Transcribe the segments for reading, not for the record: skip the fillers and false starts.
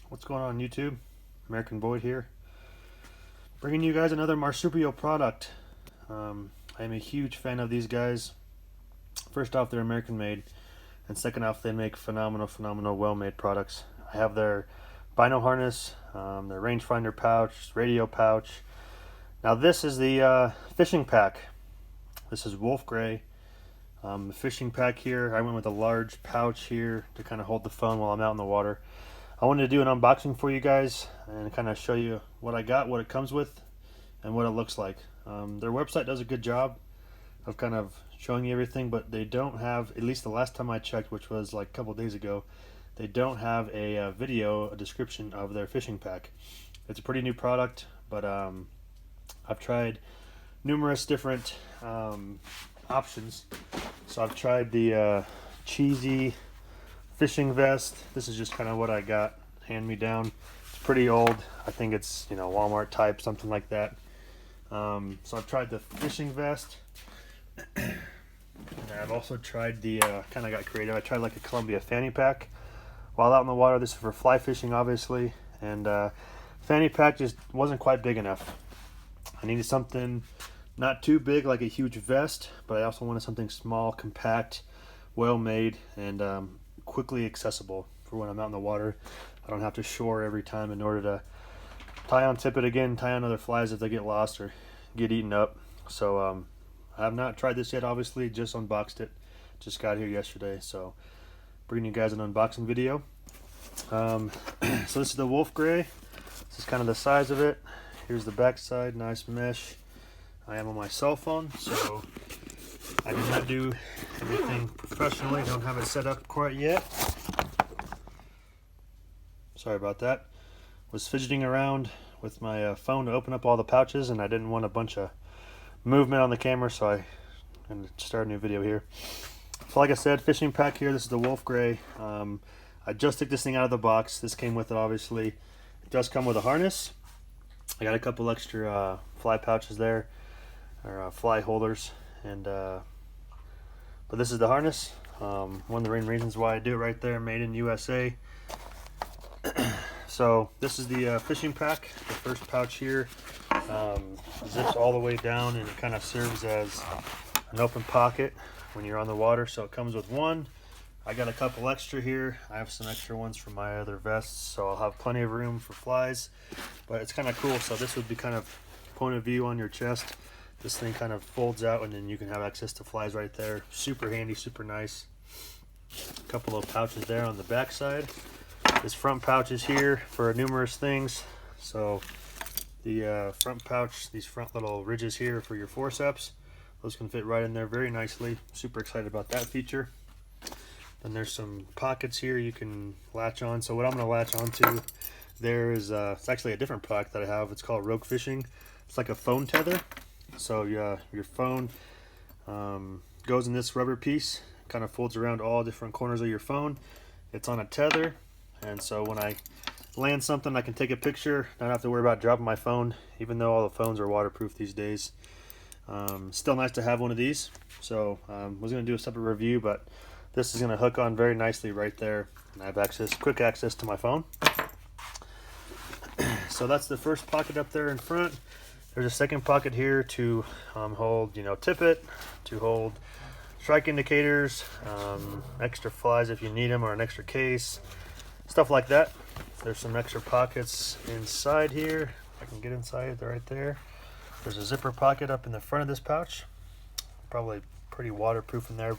What's going on YouTube? American Void here, bringing you guys another Marsupial product. I am a huge fan of these guys. First off, they're American made, and second off, they make phenomenal well-made products. I have their bino harness, their rangefinder pouch, radio pouch. Now this is the fishing pack. This is wolf gray. The fishing pack here, I went with a large pouch here to kind of hold the phone while I'm out in the water. I wanted to do an unboxing for you guys and kind of show you what I got, what it comes with, and what it looks like. Their website does a good job of kind of showing you everything, but they don't have, at least the last time I checked, which was like a couple days ago, they don't have a video, a description of their fishing pack. It's a pretty new product, but I've tried numerous different options. So I've tried the cheesy fishing vest. This is just kind of what I got hand me down. It's pretty old. I think it's, Walmart type, something like that. So I've tried the fishing vest. And I've also tried the kind of got creative. I tried like a Columbia fanny pack while out in the water. This is for fly fishing, obviously, and fanny pack just wasn't quite big enough. I needed something not too big like a huge vest, but I also wanted something small, compact, well made, and quickly accessible for when I'm out in the water. I don't have to shore every time in order to tie on tippet again, tie on other flies if they get lost or get eaten up. So I have not tried this yet, obviously, just unboxed it. Just got here yesterday, so bringing you guys an unboxing video. So this is the wolf gray. This is kind of the size of it. Here's the back side, nice mesh. I am on my cell phone, so I did not do everything professionally. Don't have it set up quite yet. Sorry about that. Was fidgeting around with my phone to open up all the pouches, and I didn't want a bunch of movement on the camera, so I'm going to start a new video here. So like I said, fishing pack here. This is the wolf gray. I just took this thing out of the box. This came with it, obviously. It does come with a harness. I got a couple extra fly pouches there, or fly holders, and but this is the harness. One of the main reasons why I do it right there, made in USA. So this is the fishing pack. The first pouch here zips all the way down, and it kind of serves as an open pocket when you're on the water. So it comes with one. I got a couple extra here. I have some extra ones from my other vests, so I'll have plenty of room for flies. But it's kind of cool. So this would be kind of point of view on your chest. This thing kind of folds out, and then you can have access to flies right there. Super handy, super nice. A couple of pouches there on the back side. This front pouch is here for numerous things. So the front pouch, these front little ridges here for your forceps, those can fit right in there very nicely. Super excited about that feature. Then there's some pockets here you can latch on. So what I'm going to latch onto there is it's actually a different product that I have. It's called Rogue Fishing. It's like a phone tether. So your phone goes in this rubber piece, kind of folds around all different corners of your phone. It's on a tether, and so when I land something, I can take a picture, not have to worry about dropping my phone, even though all the phones are waterproof these days. Still nice to have one of these. So I was going to do a separate review, but this is going to hook on very nicely right there, and I have quick access to my phone. So that's the first pocket up there in front. There's a second pocket here to hold, tippet, to hold strike indicators, extra flies if you need them, or an extra case, stuff like that. There's some extra pockets inside here. If I can get inside, they're right there. There's a zipper pocket up in the front of this pouch. Probably pretty waterproof in there,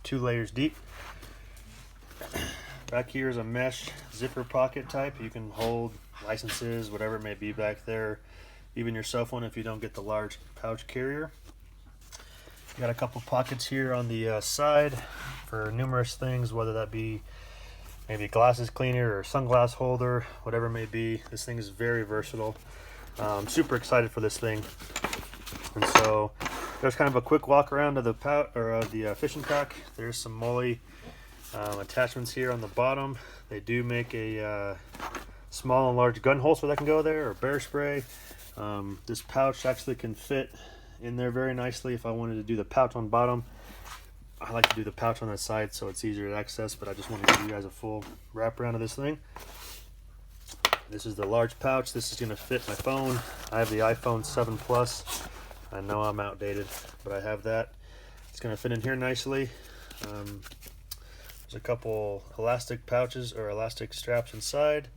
2 layers deep. Back here is a mesh zipper pocket type. You can hold licenses, whatever it may be back there. Even your cell phone if you don't get the large pouch carrier. You got a couple pockets here on the side for numerous things, whether that be maybe glasses cleaner or sunglass holder, whatever it may be. This thing is very versatile. I'm super excited for this thing. And so there's kind of a quick walk around of the fishing pack. There's some MOLLE attachments here on the bottom. They do make a small and large gun holster that can go there, or bear spray. This pouch actually can fit in there very nicely if I wanted to do the pouch on bottom. I like to do the pouch on the side so it's easier to access, but I just want to give you guys a full wrap around of this thing. This is the large pouch. This is going to fit my phone. I have the iPhone 7 Plus. I know I'm outdated, but I have that. It's going to fit in here nicely. There's a couple elastic pouches or elastic straps inside,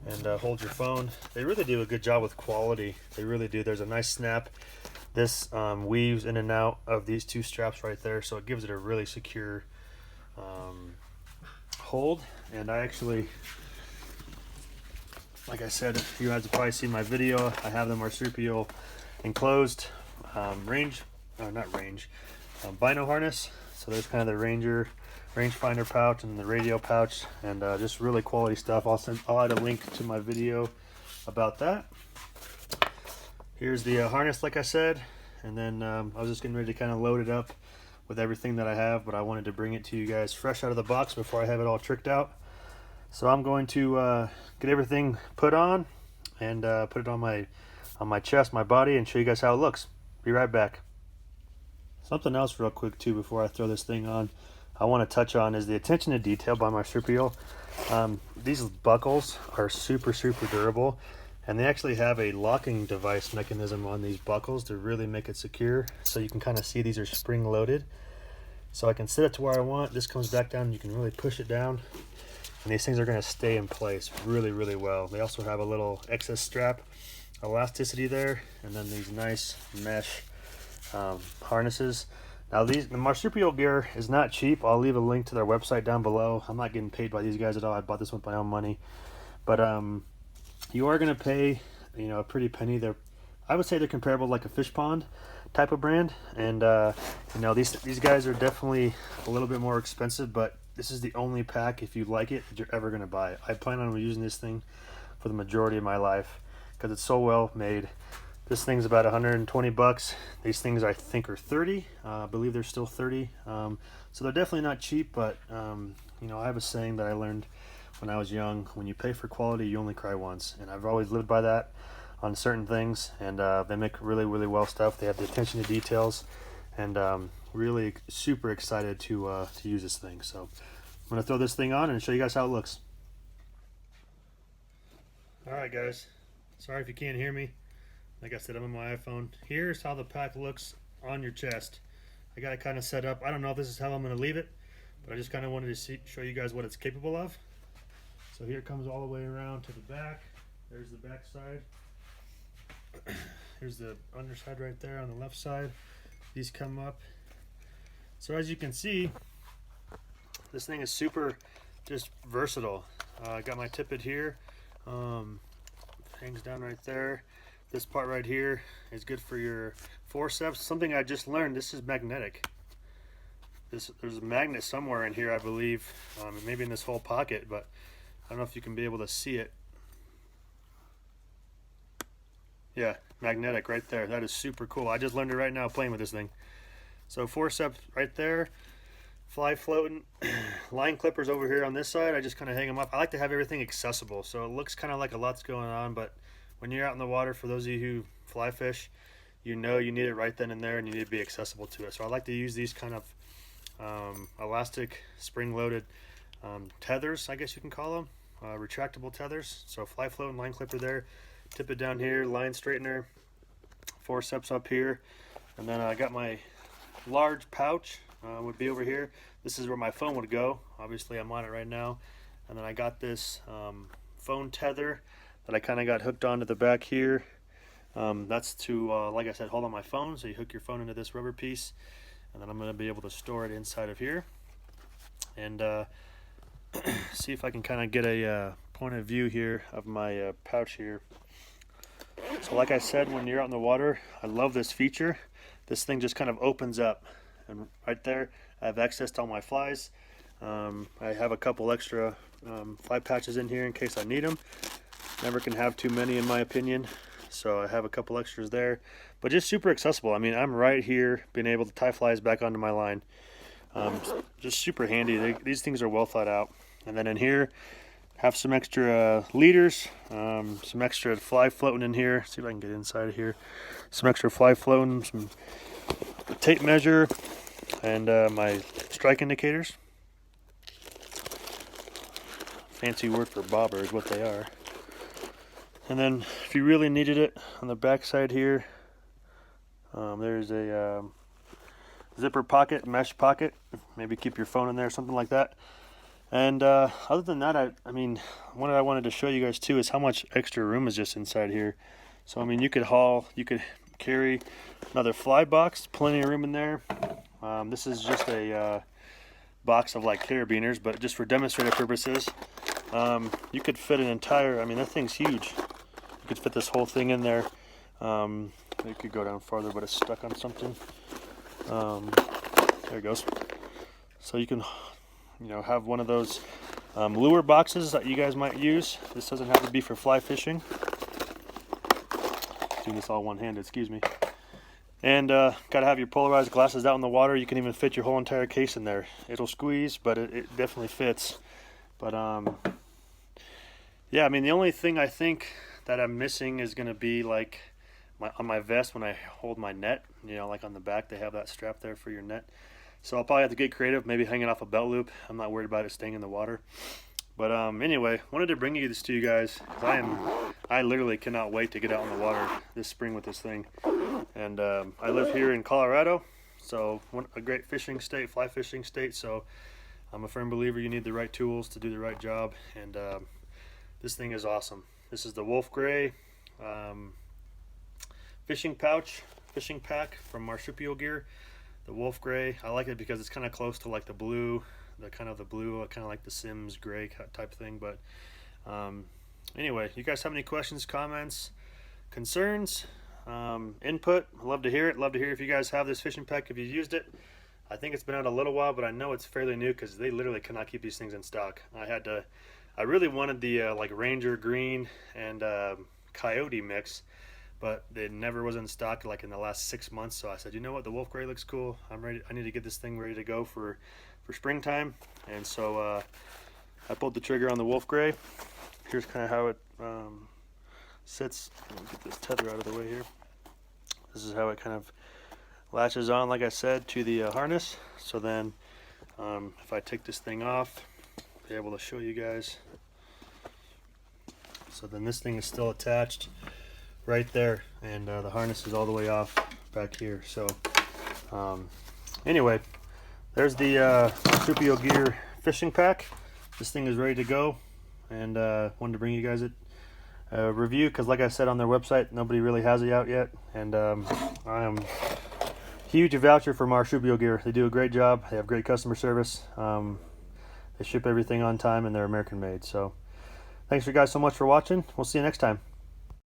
and hold your phone. They really do a good job with quality. They really do. There's a nice snap. This weaves in and out of these two straps right there, so it gives it a really secure hold. And I actually, like I said, you guys have probably seen my video. I have the Marsupial enclosed bino harness. So there's kind of the rangefinder pouch and the radio pouch, and just really quality stuff. I'll add a link to my video about that. Here's the harness, like I said, and then I was just getting ready to kind of load it up with everything that I have, but I wanted to bring it to you guys fresh out of the box before I have it all tricked out. So I'm going to get everything put on and put it on my chest, my body, and show you guys how it looks. Be right back. Something else real quick too before I throw this thing on I want to touch on is the attention to detail by Marsupial. These buckles are super durable, and they actually have a locking device mechanism on these buckles to really make it secure. So you can kind of see these are spring loaded, so I can set it to where I want. This comes back down and you can really push it down, and these things are going to stay in place really well. They also have a little excess strap elasticity there, and then these nice mesh harnesses. Now the Marsupial gear is not cheap. I'll leave a link to their website down below. I'm not getting paid by these guys at all. I bought this with my own money, but you are going to pay, a pretty penny. I would say they're comparable like a fish pond type of brand, and these guys are definitely a little bit more expensive, but this is the only pack, if you like it, that you're ever going to buy. I plan on using this thing for the majority of my life because it's so well made. This thing's about 120 bucks. These things I think are 30. I believe they're still 30. So they're definitely not cheap, but I have a saying that I learned when I was young: when you pay for quality, you only cry once. And I've always lived by that on certain things, and they make really well stuff. They have the attention to details, and really super excited to use this thing. So I'm gonna throw this thing on and show you guys how it looks. All right, guys. Sorry if you can't hear me. Like I said, I'm on my iPhone. Here's how the pack looks on your chest. I got it kind of set up. I don't know if this is how I'm going to leave it, but I just kind of wanted to show you guys what it's capable of. So here it comes all the way around to the back. There's the back side. Here's the underside right there on the left side. These come up. So as you can see, this thing is super just versatile. I got my tippet here. Hangs down right there. This part right here is good for your forceps. Something I just learned, this is magnetic. There's a magnet somewhere in here, I believe, maybe in this whole pocket, but I don't know if you can be able to see it. Yeah, magnetic right there. That is super cool. I just learned it right now playing with this thing. So forceps right there, fly floating, line clippers over here on this side. I just kind of hang them up. I like to have everything accessible, so it looks kind of like a lot's going on, but when you're out in the water, for those of you who fly fish, you need it right then and there, and you need to be accessible to it. So I like to use these kind of elastic, spring-loaded tethers, I guess you can call them, retractable tethers. So fly floating, line clipper there, tip it down here, line straightener, forceps up here, and then I got my large pouch would be over here. This is where my phone would go. Obviously, I'm on it right now, and then I got this phone tether that I kind of got hooked onto the back here. That's to, like I said, hold on my phone. So you hook your phone into this rubber piece, and then I'm going to be able to store it inside of here. And see if I can kind of get a point of view here of my pouch here. So like I said, when you're out in the water, I love this feature. This thing just kind of opens up, and right there I have access to all my flies. I have a couple extra fly patches in here in case I need them. Never can have too many, in my opinion, so I have a couple extras there, but just super accessible. I mean, I'm right here being able to tie flies back onto my line. Just super handy. These things are well thought out. And then in here, have some extra leaders, some extra fly floating in here. See if I can get inside of here. Some extra fly floating, some tape measure, and my strike indicators. Fancy word for bobber is what they are. And then if you really needed it, on the back side here, there's a zipper pocket, mesh pocket. Maybe keep your phone in there, something like that. And other than that, I mean, what I wanted to show you guys too is how much extra room is just inside here. So I mean, you could carry another fly box, plenty of room in there. This is just a box of like carabiners, but just for demonstrative purposes, you could fit an entire, I mean, that thing's huge. You could fit this whole thing in there. It could go down farther, but it's stuck on something. There it goes. So you can, you know, have one of those lure boxes that you guys might use. This doesn't have to be for fly fishing. Doing this all one-handed, excuse me. And gotta have your polarized glasses out in the water. You can even fit your whole entire case in there. It'll squeeze, but it definitely fits. But yeah, I mean, the only thing I think that I'm missing is gonna be like on my vest when I hold my net. You know, like on the back they have that strap there for your net. So I'll probably have to get creative, maybe hanging off a belt loop. I'm not worried about it staying in the water. But anyway, wanted to bring this to you guys because I literally cannot wait to get out in the water this spring with this thing. And I live here in Colorado, so a great fishing state, fly fishing state. So I'm a firm believer you need the right tools to do the right job. And this thing is awesome. This is the Wolf Gray fishing pack from Marsupial Gear. The Wolf Gray, I like it because it's kind of close to like the blue, kind of like the Sims Gray type thing. But anyway, you guys have any questions, comments, concerns, input? I'd love to hear it. Love to hear if you guys have this fishing pack, if you used it. I think it's been out a little while, but I know it's fairly new because they literally cannot keep these things in stock. I really wanted the like Ranger Green and Coyote mix, but it never was in stock like in the last 6 months. So I said, you know what, the Wolf Gray looks cool. I'm ready. I need to get this thing ready to go for springtime. And so I pulled the trigger on the Wolf Gray. Here's kind of how it sits. Let me get this tether out of the way here. This is how it kind of latches on, like I said, to the harness. So then if I take this thing off, I'll be able to show you guys. So then this thing is still attached right there, and the harness is all the way off back here. So anyway, there's the Marsupial Gear fishing pack. This thing is ready to go, and wanted to bring you guys a review because, like I said, on their website nobody really has it out yet. And I am huge voucher for Marsupial Gear. They do a great job. They have great customer service. They ship everything on time, and they're American made. So thanks you guys so much for watching. We'll see you next time.